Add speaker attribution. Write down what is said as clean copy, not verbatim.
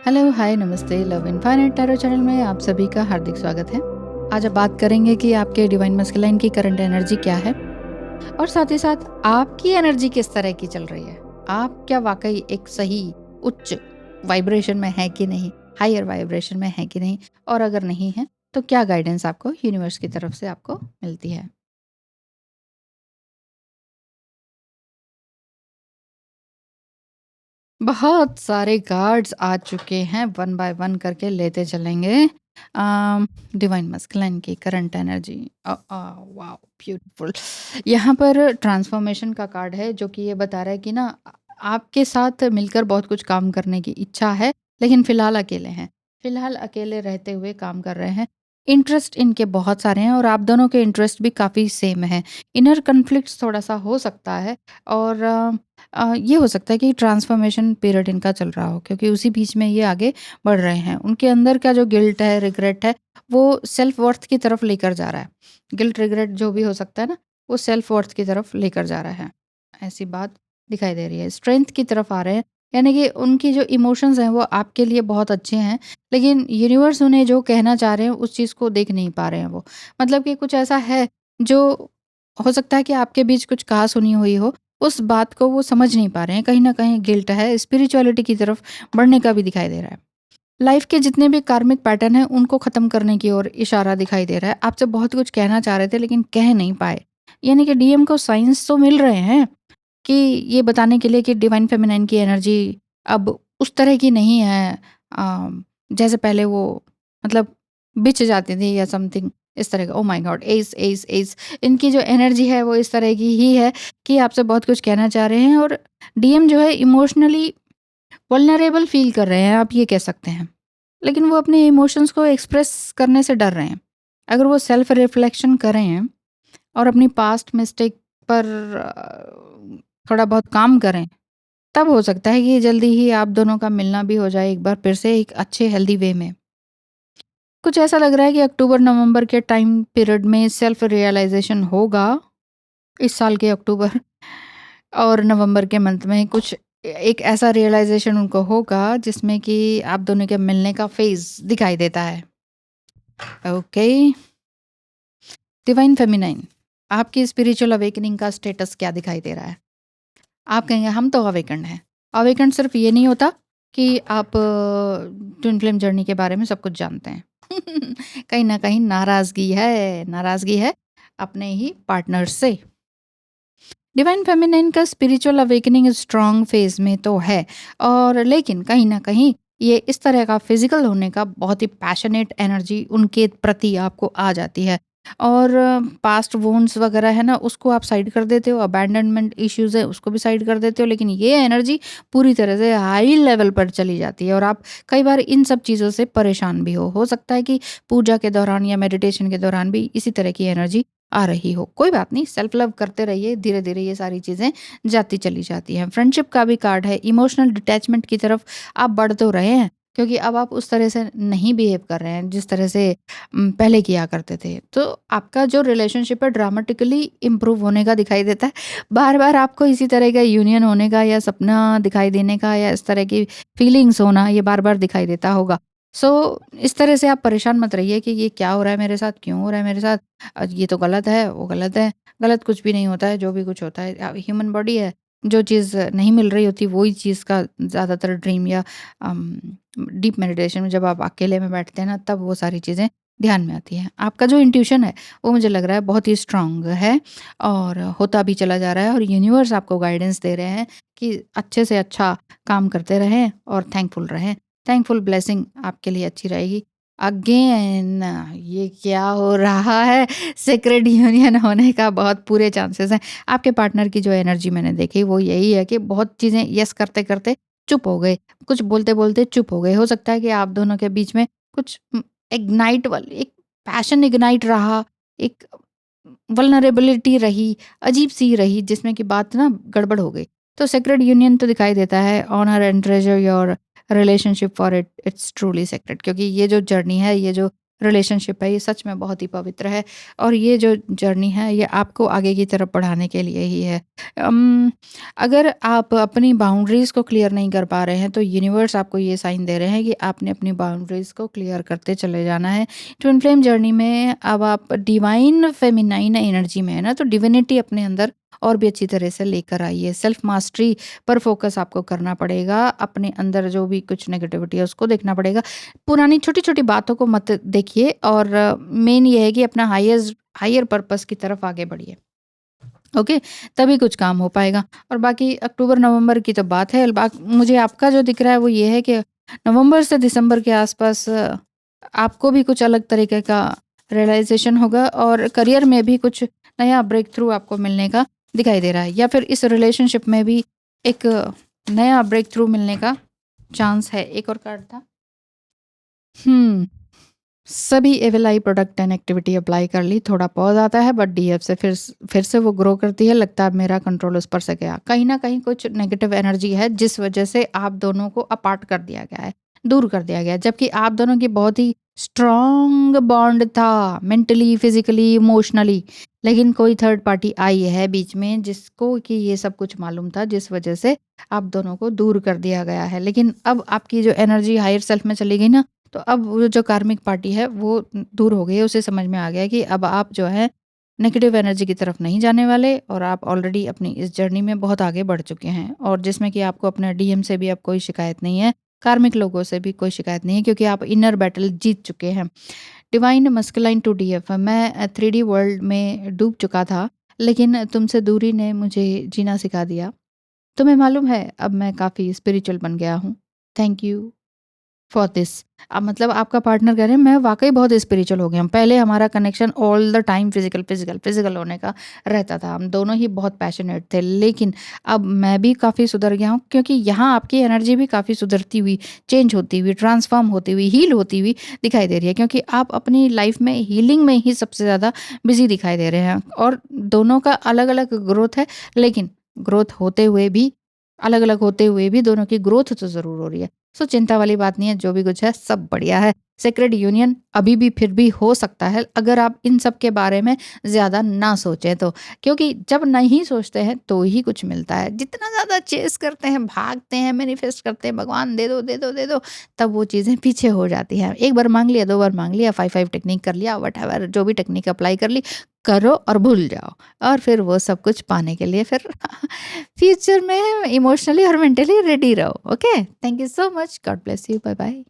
Speaker 1: Hello, हाय, नमस्ते। Love infinite tarot channel में आप सभी का हार्दिक स्वागत है। आज हम बात करेंगे कि आपके डिवाइन मस्कुलाइन की करंट एनर्जी क्या है और साथ ही साथ आपकी एनर्जी किस तरह की चल रही है। आप क्या वाकई एक सही उच्च वाइब्रेशन में है कि नहीं, हायर वाइब्रेशन में है कि नहीं, और अगर नहीं है तो क्या गाइडेंस आपको यूनिवर्स की तरफ से आपको मिलती है। बहुत सारे कार्ड्स आ चुके हैं, वन बाय वन करके लेते चलेंगे। डिवाइन मस्कुलाइन की करंट एनर्जी, वाओ, ब्यूटीफुल। यहाँ पर ट्रांसफॉर्मेशन का कार्ड है जो कि ये बता रहा है कि ना आपके साथ मिलकर बहुत कुछ काम करने की इच्छा है, लेकिन फिलहाल अकेले हैं। फिलहाल अकेले रहते हुए काम कर रहे हैं। इंटरेस्ट इनके बहुत सारे हैं और आप दोनों के इंटरेस्ट भी काफ़ी सेम है। इनर कन्फ्लिक्ट्स थोड़ा सा हो सकता है और ये हो सकता है कि ट्रांसफॉर्मेशन पीरियड इनका चल रहा हो, क्योंकि उसी बीच में ये आगे बढ़ रहे हैं। उनके अंदर का जो गिल्ट है, रिग्रेट है, वो सेल्फ वर्थ की तरफ लेकर जा रहा है। गिल्ट, रिग्रेट जो भी हो सकता है ना, वो सेल्फ वर्थ की तरफ लेकर जा रहा है। ऐसी बात दिखाई दे रही है। स्ट्रेंथ की तरफ आ रहे हैं, यानी कि उनकी जो इमोशंस हैं वो आपके लिए बहुत अच्छे हैं, लेकिन यूनिवर्स उन्हें जो कहना चाह रहे हैं उस चीज़ को देख नहीं पा रहे हैं वो। मतलब कि कुछ ऐसा है जो हो सकता है कि आपके बीच कुछ कहा सुनी हुई हो, उस बात को वो समझ नहीं पा रहे हैं। कहीं न कहीं गिल्ट है, स्पिरिचुअलिटी की तरफ बढ़ने का भी दिखाई दे रहा है। लाइफ़ के जितने भी कार्मिक पैटर्न हैं, उनको ख़त्म करने की ओर इशारा दिखाई दे रहा है। आपसे बहुत कुछ कहना चाह रहे थे, लेकिन कह नहीं पाए। यानी कि डीएम को साइंस तो मिल रहे हैं कि ये बताने के लिए कि डिवाइन फेमिनाइन की एनर्जी अब उस तरह की नहीं है, अ, जैसे पहले वो मतलब बिछ जाती थी या समथिंग इस तरह का। Oh my God! S, S, S, इनकी जो एनर्जी है वो इस तरह की ही है कि आपसे बहुत कुछ कहना चाह रहे हैं और डीएम जो है इमोशनली वल्नरेबल फ़ील कर रहे हैं, आप ये कह सकते हैं। लेकिन वो अपने इमोशंस को एक्सप्रेस करने से डर रहे हैं। अगर वो सेल्फ रिफ्लेक्शन करें और अपनी पास्ट मिस्टेक पर थोड़ा बहुत काम करें, तब हो सकता है कि जल्दी ही आप दोनों का मिलना भी हो जाए एक बार फिर से एक अच्छे हेल्दी वे में। कुछ ऐसा लग रहा है कि अक्टूबर-नवंबर के टाइम पीरियड में सेल्फ रियलाइज़ेशन होगा, इस साल के अक्टूबर और नवंबर के मंथ में कुछ एक ऐसा रियलाइज़ेशन उनको होगा जिसमें कि आप दोनों के मिलने का फ़ेज़ दिखाई देता है। ओके, डिवाइन फेमिनाइन, आपकी स्पिरिचुअल अवेकनिंग का स्टेटस क्या दिखाई दे रहा है? आप कहेंगे हम तो अवेकन्ड हैं। अवेकन्ड सिर्फ़ ये नहीं होता कि आप ट्विन फ्लेम जर्नी के बारे में सब कुछ जानते हैं। कहीं न कहीं नाराज़गी है अपने ही पार्टनर से। डिवाइन फेमिनिन का स्पिरिचुअल अवेकनिंग स्ट्रॉन्ग फेज में तो है, और लेकिन कहीं ना कहीं ये इस तरह का फिजिकल होने का बहुत ही पैशनेट एनर्जी उनके प्रति आपको आ जाती है। और पास्ट वोन्स वगैरह है ना, उसको आप साइड कर देते हो, अबैंडनमेंट इश्यूज है उसको भी साइड कर देते हो, लेकिन ये एनर्जी पूरी तरह से हाई लेवल पर चली जाती है और आप कई बार इन सब चीज़ों से परेशान भी हो सकता है कि पूजा के दौरान या मेडिटेशन के दौरान भी इसी तरह की एनर्जी आ रही हो। कोई बात नहीं, सेल्फ लव करते रहिए, धीरे-धीरे ये सारी चीज़ें जाती चली जाती हैं। फ्रेंडशिप का भी कार्ड है, इमोशनल डिटैचमेंट की तरफ आप बढ़ तो रहे हैं, क्योंकि अब आप उस तरह से नहीं बिहेव कर रहे हैं जिस तरह से पहले किया करते थे। तो आपका जो रिलेशनशिप है ड्रामेटिकली इम्प्रूव होने का दिखाई देता है। बार-बार आपको इसी तरह का यूनियन होने का या सपना दिखाई देने का या इस तरह की फीलिंग्स होना ये बार-बार दिखाई देता होगा। सो इस तरह से आप परेशान मत रहिए कि ये क्या हो रहा है मेरे साथ, क्यों हो रहा है मेरे साथ? ये तो गलत है, वो गलत है। गलत कुछ भी नहीं होता है, जो भी कुछ होता है ह्यूमन बॉडी है, जो चीज़ नहीं मिल रही होती वही चीज़ का ज़्यादातर ड्रीम या डीप मेडिटेशन में जब आप अकेले में बैठते हैं ना, तब वो सारी चीज़ें ध्यान में आती हैं। आपका जो इंट्यूशन है वो मुझे लग रहा है बहुत ही स्ट्रॉन्ग है और होता भी चला जा रहा है, और यूनिवर्स आपको गाइडेंस दे रहे हैं कि अच्छे से अच्छा काम करते रहें और थैंकफुल रहें। थैंकफुल ब्लेसिंग आपके लिए अच्छी रहेगी। अगेन ये क्या हो रहा है? सेक्रेड यूनियन होने का बहुत पूरे चांसेस हैं। आपके पार्टनर की जो एनर्जी मैंने देखी वो यही है कि बहुत चीज़ें यस करते-करते चुप हो गए। कुछ बोलते-बोलते चुप हो गए। हो सकता है कि आप दोनों के बीच में कुछ इग्नाइट वाली एक पैशन इग्नाइट रहा, एक वल्नरेबिलिटी रही, अजीब-सी रही, जिसमें कि बात ना गड़बड़ हो गई। तो सेक्रेड यूनियन तो दिखाई देता है, honour and treasure your relationship for it's truly sacred, क्योंकि ये जो जर्नी है, ये जो रिलेशनशिप है, ये सच में बहुत ही पवित्र है और ये जो जर्नी है ये आपको आगे की तरफ बढ़ाने के लिए ही है। अगर आप अपनी बाउंड्रीज़ को क्लियर नहीं कर पा रहे हैं तो यूनिवर्स आपको ये साइन दे रहे हैं कि आपने अपनी बाउंड्रीज़ को क्लियर करते चले जाना है। ट्विन फ्लेम जर्नी में अब आप डिवाइन फेमिनाइन एनर्जी में है ना, तो डिविनिटी अपने अंदर और भी अच्छी तरह से लेकर आइए। सेल्फ मास्टरी पर फोकस आपको करना पड़ेगा, अपने अंदर जो भी कुछ नेगेटिविटी है उसको देखना पड़ेगा। पुरानी छोटी-छोटी बातों को मत देखिए और मेन ये है कि अपना हायर पर्पस की तरफ आगे बढ़िए। ओके, तभी कुछ काम हो पाएगा और बाकी अक्टूबर-नवंबर की तो बात है। मुझे आपका जो दिख रहा है वो ये है कि नवंबर से दिसंबर के आसपास आपको भी कुछ अलग तरीके का रियलाइज़ेशन होगा और करियर में भी कुछ नया ब्रेक थ्रू आपको मिलने का दिखाई दे रहा है, या फिर इस रिलेशनशिप में भी एक नया ब्रेक थ्रू मिलने का चांस है। एक और कार्ड था। सभी evil product and activity apply कर ली, थोड़ा पॉज आता है बट डीएफ से फिर से वो ग्रो करती है। लगता है मेरा कंट्रोल उस पर से गया। कहीं ना कहीं कुछ नेगेटिव एनर्जी है जिस वजह से आप दोनों को अपार्ट कर दिया गया है, दूर कर दिया गया है, जबकि आप दोनों की बहुत ही स्ट्रॉन्ग बॉन्ड था, मेंटली, फिजिकली, इमोशनली। लेकिन कोई थर्ड पार्टी आई है बीच में जिसको कि ये सब कुछ मालूम था, जिस वजह से आप दोनों को दूर कर दिया गया है। लेकिन अब आपकी जो एनर्जी हायर सेल्फ में चली गई ना, तो अब वो जो कार्मिक पार्टी है वो दूर हो गई है। उसे समझ में आ गया कि अब आप जो है नेगेटिव एनर्जी की तरफ नहीं जाने वाले और आप ऑलरेडी अपनी इस जर्नी में बहुत आगे बढ़ चुके हैं, और जिसमें कि आपको अपने डीएम से भी अब कोई शिकायत नहीं है, कार्मिक लोगों से भी कोई शिकायत नहीं है, क्योंकि आप इनर बैटल जीत चुके हैं। डिवाइन मस्कुलाइन टू डीएफ, मैं 3D वर्ल्ड में डूब चुका था, लेकिन तुमसे दूरी ने मुझे जीना सिखा दिया। तुम्हें मालूम है अब मैं काफ़ी स्पिरिचुअल बन गया हूँ। Thank you for this. अब मतलब आपका पार्टनर कह रहे हैं मैं वाकई बहुत स्पिरिचुअल हो गया हूँ। पहले हमारा connection all the time physical physical physical होने का रहता था, हम दोनों ही बहुत पैशनेट थे, लेकिन अब मैं भी काफ़ी सुधर गया हूँ, क्योंकि यहाँ आपकी एनर्जी भी काफ़ी सुधरती हुई, चेंज होती हुई, ट्रांसफॉर्म होती हुई, हील होती हुई दिखाई दे रही है, क्योंकि आप अपनी लाइफ में हीलिंग में ही सबसे ज़्यादा बिजी दिखाई दे रहे हैं। और दोनों का अलग अलग ग्रोथ है, लेकिन ग्रोथ होते हुए भी, अलग अलग होते हुए भी दोनों की ग्रोथ तो ज़रूर हो रही है। सो चिंता वाली बात नहीं है, जो भी कुछ है सब बढ़िया है। सेक्रेड यूनियन अभी भी फिर भी हो सकता है, अगर आप इन सब के बारे में ज़्यादा ना सोचें तो, क्योंकि जब नहीं सोचते हैं तो ही कुछ मिलता है। जितना ज़्यादा चेस करते हैं, भागते हैं, मैनिफेस्ट करते हैं, भगवान दे दो दे दो दे दो, तब वो चीज़ें पीछे हो जाती हैं। एक बार मांग लिया, 2 बार मांग लिया, 5-5 टेक्निक कर लिया, व्हाटएवर जो भी टेक्निक अप्लाई कर ली, करो और भूल जाओ। और फिर वो सब कुछ पाने के लिए फिर फ्यूचर में इमोशनली और मेंटली रेडी रहो। Okay, thank you so much, God bless you, bye bye.